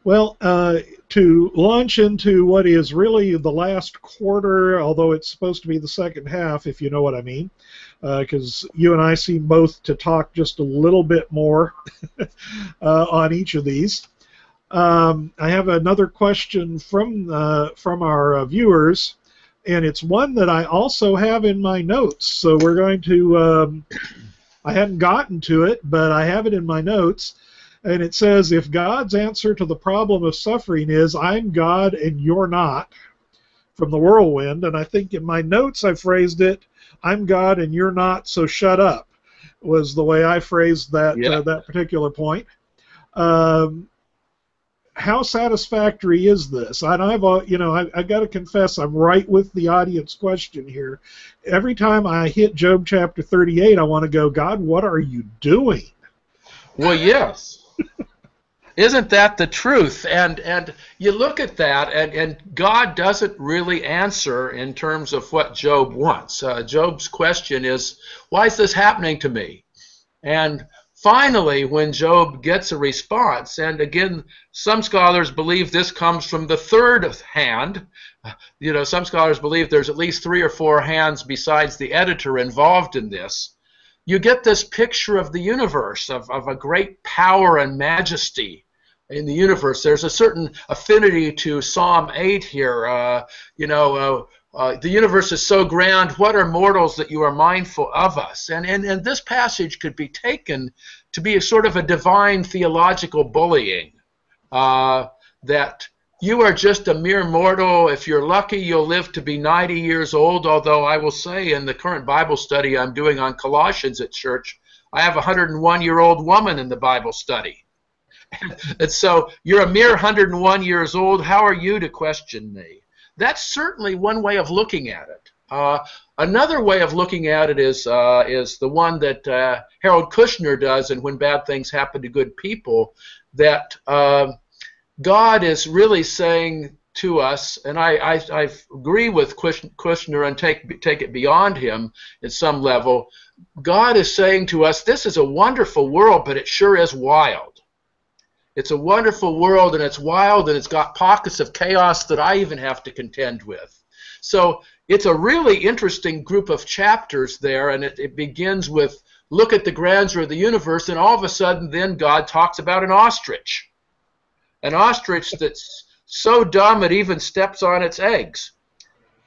Well, to launch into what is really the last quarter, although it's supposed to be the second half, if you know what I mean, because you and I seem both to talk just a little bit more on each of these. I have another question from our viewers, and it's one that I also have in my notes. So we're going to. I hadn't gotten to it, but I have it in my notes. And it says, if God's answer to the problem of suffering is, I'm God and you're not, from the whirlwind, and I think in my notes I phrased it, I'm God and you're not, so shut up, was the way I phrased that, Yeah. that particular point. Um, how satisfactory is this? And I've got to confess, I'm right with the audience question here. Every time I hit Job chapter 38, I want to go, God, what are you doing? Well, yes. Isn't that the truth? And you look at that, and God doesn't really answer in terms of what Job wants. Job's question is, why is this happening to me? And finally, when Job gets a response, and again, some scholars believe this comes from the third hand. You know, some scholars believe there's at least 3 or 4 hands besides the editor involved in this. You get this picture of the universe, of a great power and majesty in the universe. There's a certain affinity to Psalm 8 here. The universe is so grand, what are mortals that you are mindful of us? And this passage could be taken to be a sort of a divine theological bullying, that you are just a mere mortal. If you're lucky, you'll live to be 90 years old, although I will say in the current Bible study I'm doing on Colossians at church, I have a 101-year-old woman in the Bible study. And so you're a mere 101 years old. How are you to question me? That's certainly one way of looking at it. Another way of looking at it is the one that Harold Kushner does in When Bad Things Happen to Good People, that God is really saying to us, and I agree with Kushner and take it beyond him at some level, God is saying to us, this is a wonderful world, but it sure is wild. It's a wonderful world, and it's wild, and it's got pockets of chaos that I even have to contend with. So it's a really interesting group of chapters there, and it begins with, look at the grandeur of the universe, and all of a sudden then God talks about an ostrich. An ostrich that's so dumb it even steps on its eggs.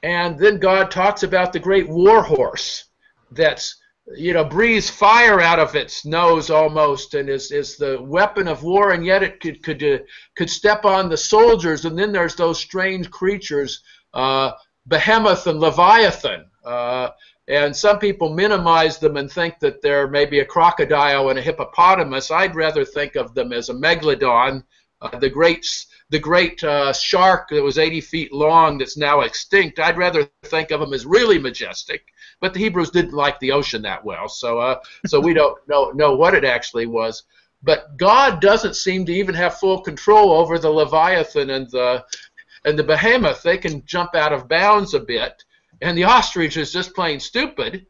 And then God talks about the great war horse that's, breathes fire out of its nose almost, and is the weapon of war, and yet it could step on the soldiers. And then there's those strange creatures, Behemoth and Leviathan. And some people minimize them and think that they're maybe a crocodile and a hippopotamus. I'd rather think of them as a megalodon, the great shark that was 80 feet long that's now extinct. I'd rather think of them as really majestic. But the Hebrews didn't like the ocean that well, so we don't know what it actually was. But God doesn't seem to even have full control over the Leviathan and the Behemoth. They can jump out of bounds a bit, and the ostrich is just plain stupid.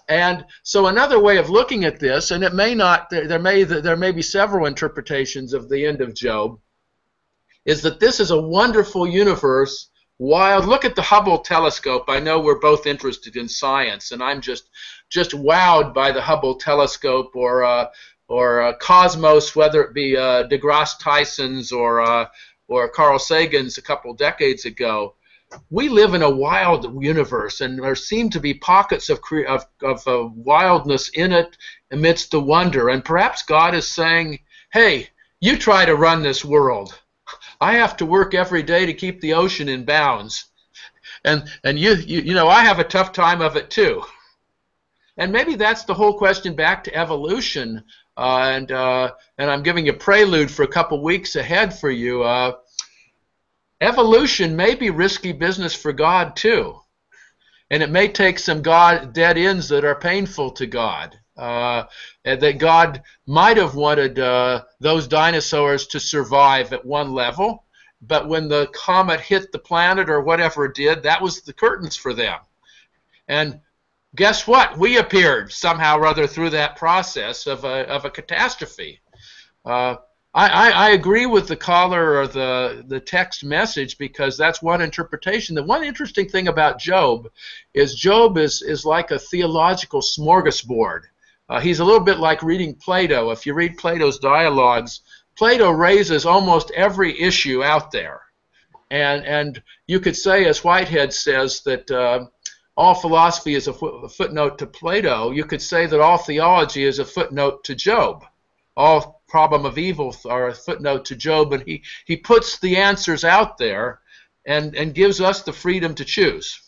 And so another way of looking at this, and it may not, there may be several interpretations of the end of Job, is that this is a wonderful universe. Wild. Look at the Hubble telescope. I know we're both interested in science, and I'm just wowed by the Hubble telescope, or Cosmos, whether it be deGrasse Tyson's or Carl Sagan's a couple decades ago. We live in a wild universe, and there seem to be pockets of wildness in it amidst the wonder. And perhaps God is saying, hey, you try to run this world. I have to work every day to keep the ocean in bounds, and I have a tough time of it too. And maybe that's the whole question back to evolution. And I'm giving you a prelude for a couple weeks ahead for you. Evolution may be risky business for God too, and it may take some dead ends that are painful to God. That God might have wanted those dinosaurs to survive at one level, but when the comet hit the planet or whatever it did, that was the curtains for them. And guess what? We appeared somehow or other through that process of a catastrophe. I agree with the caller or the text message, because that's one interpretation. The one interesting thing about Job is like a theological smorgasbord. He's a little bit like reading Plato. If you read Plato's dialogues, Plato raises almost every issue out there. And you could say, as Whitehead says, that all philosophy is a footnote to Plato. You could say that all theology is a footnote to Job. All problem of evil are a footnote to Job, and he puts the answers out there and gives us the freedom to choose.